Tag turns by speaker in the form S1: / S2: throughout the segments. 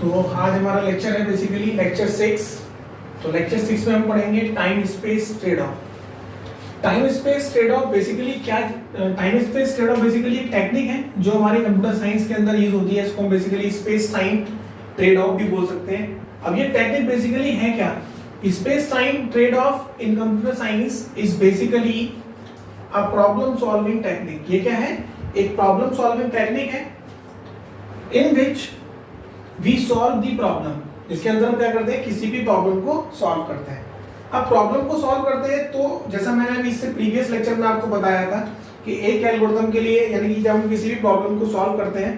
S1: तो आज हमारा लेक्चर है बेसिकली लेक्चर 6। तो लेक्चर 6 में हम पढ़ेंगे time space trade off. Time space trade off basically क्या, time space trade off basically एक टेक्निक है जो हमारे कंप्यूटर साइंस के अंदर यूज होती है। इसको हम basically space time trade of भी बोल सकते हैं। अब ये टेक्निक बेसिकली है क्या? Space time trade off in computer science is basically a problem solving technique. ये क्या है? एक प्रॉब्लम सॉल्विंग टेक्निक है in which we solve the problem. इसके अंदर हम क्या करते हैं? किसी भी प्रॉब्लम को सॉल्व करते हैं। अब प्रॉब्लम को सॉल्व करते हैं तो जैसा मैंने अभी इससे प्रीवियस लेक्चर में आपको बताया था कि एक एल्गोरिथम के लिए, यानी कि जब हम किसी भी प्रॉब्लम को सॉल्व करते हैं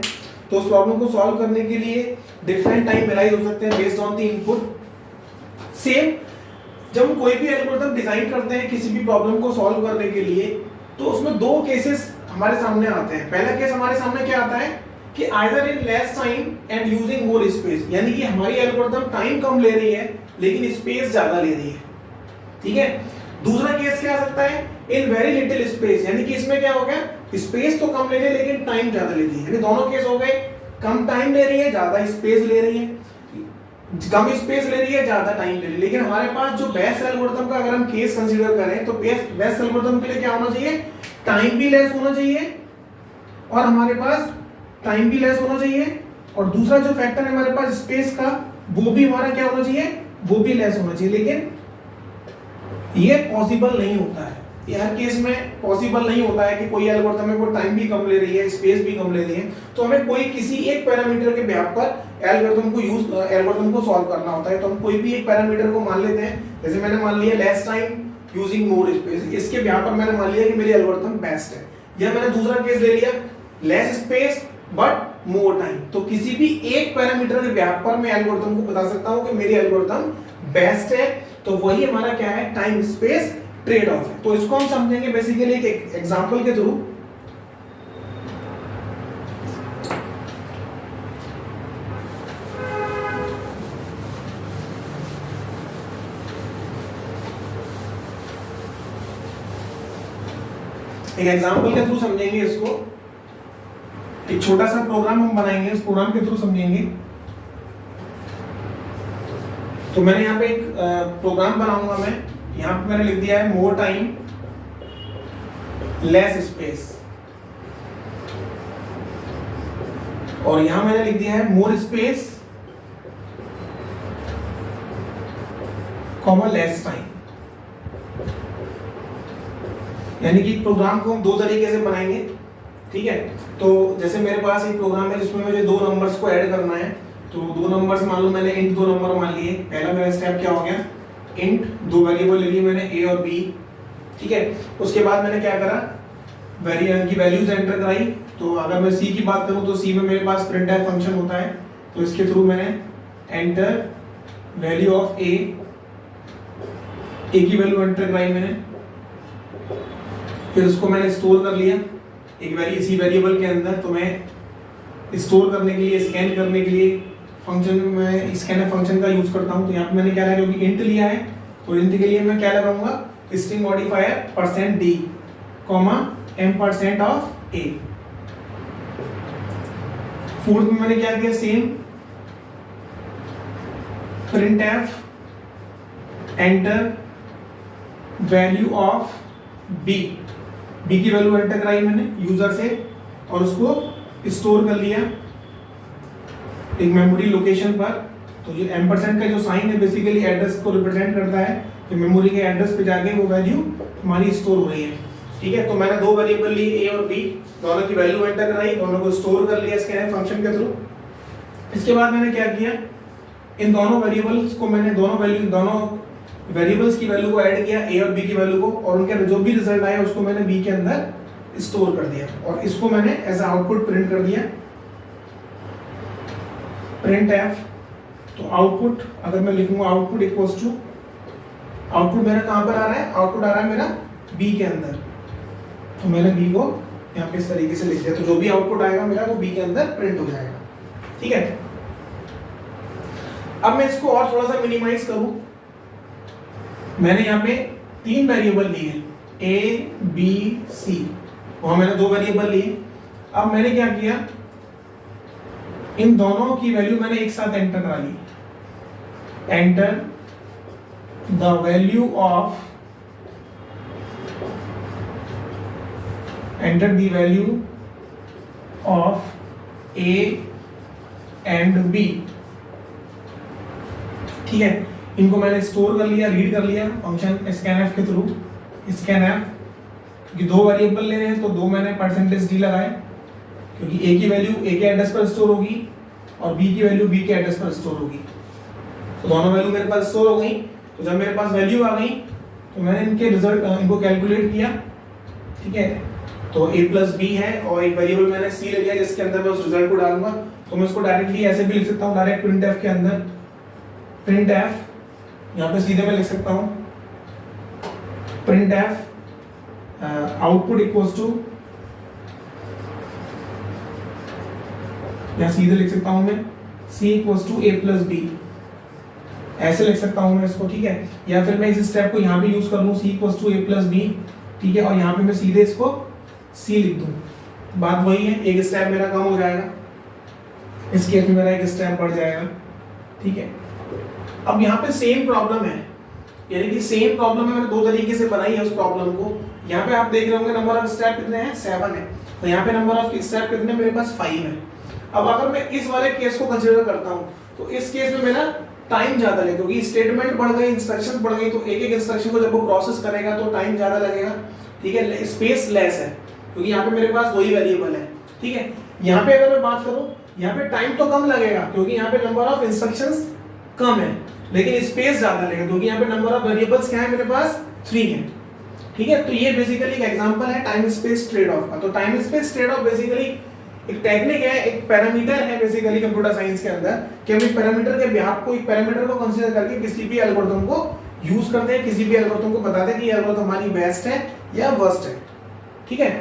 S1: तो उस प्रॉब्लम को सॉल्व करने के लिए डिफरेंट टाइम एनालाइज हो सकते हैं based on the input. Same जब हम कोई भी एल्गोरिथम डिजाइन करते हैं किसी भी प्रॉब्लम को सॉल्व करने के लिए, तो उसमें दो केसेस हमारे सामने आते हैं। पहला केस हमारे सामने क्या आता है कि either in less time and using more space, यानी कि हमारी एल्गोरिथम टाइम कम ले रही है लेकिन स्पेस ज्यादा ले रही है। ठीक है। दूसरा केस क्या आ सकता है? इन वेरी लिटिल स्पेस, यानी कि इसमें क्या हो गया, स्पेस तो कम ले रही है लेकिन टाइम ज्यादा ले रही है। यानी दोनों केस हो गए, कम टाइम ले रही है, ज्यादा स्पेस ले रही है, कम स्पेस ले रही है, ज्यादा टाइम ले रही है। लेकिन हमारे पास जो बेस्ट एल्गोरिथम का अगर हम केस कंसीडर करें तो बेस्ट एल्गोरिथम के लिए क्या होना चाहिए? टाइम भी लेस होना चाहिए और हमारे पास टाइम भी लेस होना चाहिए, और दूसरा जो फैक्टर है हमारे पास स्पेस का, वो भी हमारा क्या होना चाहिए? वो भी लेस होना चाहिए। लेकिन ये पॉसिबल नहीं होता है, ये हर केस में पॉसिबल नहीं होता है कि कोई एल्गोरिथम है वो टाइम भी कम ले रही है, स्पेस भी कम ले रही है। तो हमें कोई किसी एक पैरामीटर के बेस पर एल्गोरिथम को सॉल्व करना होता है। तो हम कोई भी एक पैरामीटर को मान लेते हैं, जैसे मैंने मान लिया less time using more space, इसके बेस पर मैंने मान लिया कि मेरी एल्गोरिथम बेस्ट है। या मैंने दूसरा केस ले लिया less space but more time. तो किसी भी एक पैरामीटर के बेस पर मैं एल्गोरिथम को बता सकता हूं कि मेरी एल्गोरिथम बेस्ट है। तो वही हमारा क्या है? टाइम स्पेस ट्रेड ऑफ है। तो इसको हम समझेंगे बेसिकली एक एग्जांपल के थ्रू। एक एग्जांपल के थ्रू समझेंगे इसको। एक छोटा सा प्रोग्राम हम बनाएंगे, इस प्रोग्राम के थ्रू समझेंगे। तो मैंने यहाँ पे एक प्रोग्राम बनाऊंगा मैं। यहाँ पे मैंने लिख दिया है मोर टाइम लेस स्पेस, और यहां मैंने लिख दिया है more space comma less time. यानी कि प्रोग्राम को हम दो तरीके से बनाएंगे। ठीक है। तो जैसे मेरे पास एक प्रोग्राम है जिसमें मुझे दो नंबर्स को ऐड करना है। तो दो नंबर्स मान लो, मैंने इंट दो नंबर मान लिए। पहला मेरा स्टेप क्या हो गया? इंट दो वेरिएबल ले लिए मैंने, ए और बी। ठीक है। उसके बाद मैंने क्या करा? वेरिएबल की वैल्यूज एंटर कराई। तो अगर मैं सी की बात करूं तो सी में मेरे पास प्रिंटफ फंक्शन होता है। तो इसके थ्रू मैंने एंटर वैल्यू ऑफ ए की वैल्यू एंटर कराई मैंने। फिर उसको मैंने स्टोर कर लिया एक इसी वेरिएबल के अंदर। तो मैं स्टोर करने के लिए, स्कैन करने के लिए फंक्शन में स्कैनर फंक्शन का यूज करता हूं। तो यहाँ पे मैंने क्या लगाया? क्योंकि इंट लिया है तो इंट के लिए मैं क्या लगाऊंगा? String modifier %d comma m% of a। Fourth में मैंने क्या किया? Same printf enter value of b की वैल्यू एंटर कराई मैंने यूजर से, और उसको स्टोर कर लिया एक मेमोरी लोकेशन पर। तो ये M% का जो साइन है बेसिकली एड्रेस को रिप्रेजेंट करता है कि मेमोरी के एड्रेस पे जाके वो वैल्यू हमारी स्टोर हो रही है। ठीक है। तो मैंने दो वेरिएबल लिए ए और बी, दोनों की वैल्यू एंटर कराई, दोनों को स्टोर कर लिया स्कैन फंक्शन के थ्रू। इसके बाद मैंने क्या किया? इन दोनों वेरिएबल्स को मैंने दोनों वेरिएबल्स की वैल्यू को ऐड किया, ए और बी की वैल्यू को, और उनके जो भी रिजल्ट आया उसको मैंने बी के अंदर स्टोर कर दिया, और इसको मैंने एज आउटपुट प्रिंट कर दिया printf। तो आउटपुट अगर मैं लिखूंगा आउटपुट इक्वल्स टू, आउटपुट मेरा कहां पर आ रहा है? आउटपुट आ रहा है मेरा बी के अंदर। तो मैंने बी को यहाँ पे इस तरीके से लिख दिया। तो जो भी आउटपुट आएगा मेरा वो बी के अंदर प्रिंट हो जाएगा। ठीक है। अब मैं इसको और थोड़ा सा मिनिमाइज करूं। मैंने यहाँ पे तीन वेरिएबल लिए, ए बी सी, वहां मैंने दो वेरिएबल लिए। अब मैंने क्या किया? इन दोनों की वैल्यू मैंने एक साथ एंटर करा ली। Enter the value of enter the value of a and b। ठीक है, इनको मैंने स्टोर कर लिया, रीड कर लिया फंक्शन scanf के थ्रू। scanf क्योंकि दो वेरिएबल ले रहे हैं तो दो मैंने %d लगाए, क्योंकि a की वैल्यू a के एड्रेस पर स्टोर होगी और b की वैल्यू b के एड्रेस पर स्टोर होगी। तो दोनों वैल्यू मेरे पास स्टोर हो गई। तो जब मेरे पास वैल्यू आ गई तो मैंने इनके रिजल्ट इनको कैलकुलेट किया। ठीक है, तो a प्लस बी है और एक वेरिएबल मैंने c ले लिया जिसके अंदर मैं उस रिजल्ट को डालूंगा। तो मैं उसको डायरेक्टली ऐसे भी लिख सकता हूँ, डायरेक्ट printf के अंदर printf यहाँ पे सीधे मैं लिख सकता हूँ printf आउटपुट इक्वल्स टू, यहाँ सीधे लिख सकता हूँ मैं c equals to a plus B, ऐसे लिख सकता हूँ मैं इसको। ठीक है, या फिर मैं इस स्टेप को यहाँ पे यूज कर लूँ c equals to a plus B. ठीक है, और यहाँ पे मैं सीधे इसको c लिख दूँ, बात वही है, एक स्टेप मेरा कम हो जाएगा, इस केस में मेरा एक स्टेप बढ़ जाएगा। ठीक है, अब यहाँ पे सेम प्रॉब्लम है, यानी कि सेम प्रॉब्लम है, मैंने दो तरीके से बनाई है उस प्रॉब्लम को। यहाँ पे आप देख रहे होंगे नंबर ऑफ स्टेप कितने हैं, 7 है, तो यहाँ पे नंबर ऑफ स्टेप कितने, मेरे पास 5 है। अब अगर मैं इस वाले केस को कंसीडर करता हूँ तो इस केस में मेरा टाइम ज्यादा लगेगा, क्योंकि स्टेटमेंट बढ़ गई, इंस्ट्रक्शंस बढ़ गई, तो एक एक इंस्ट्रक्शन को जब वो प्रोसेस करेगा तो टाइम ज्यादा लगेगा। ठीक है, स्पेस लेस है क्योंकि यहाँ पे मेरे पास वही वेरिएबल है। ठीक है, यहाँ पे अगर मैं बात करूँ, यहाँ पे टाइम तो कम लगेगा क्योंकि यहाँ पे नंबर ऑफ इंस्ट्रक्शंस कम है, लेकिन स्पेस ज्यादा लगेगा क्योंकि यहाँ पे नंबर ऑफ वेरिएबल्स क्या है, मेरे पास 3 है। ठीक है, तो ये बेसिकली एक एग्जांपल है टाइम स्पेस ट्रेड ऑफ का। तो time space trade off basically एक टेक्निक है, एक पैरामीटर है बेसिकली कंप्यूटर साइंस के अंदर, कि हम एक पैरामीटर के बिहाफ को, एक पैरामीटर को कंसीडर करके किसी भी एल्गोरिथम को यूज करते हैं, किसी भी एल्गोरिथम को बताते हैं कि ये एल्गोरिथम हमारी बेस्ट है या वर्स्ट है। ठीक है।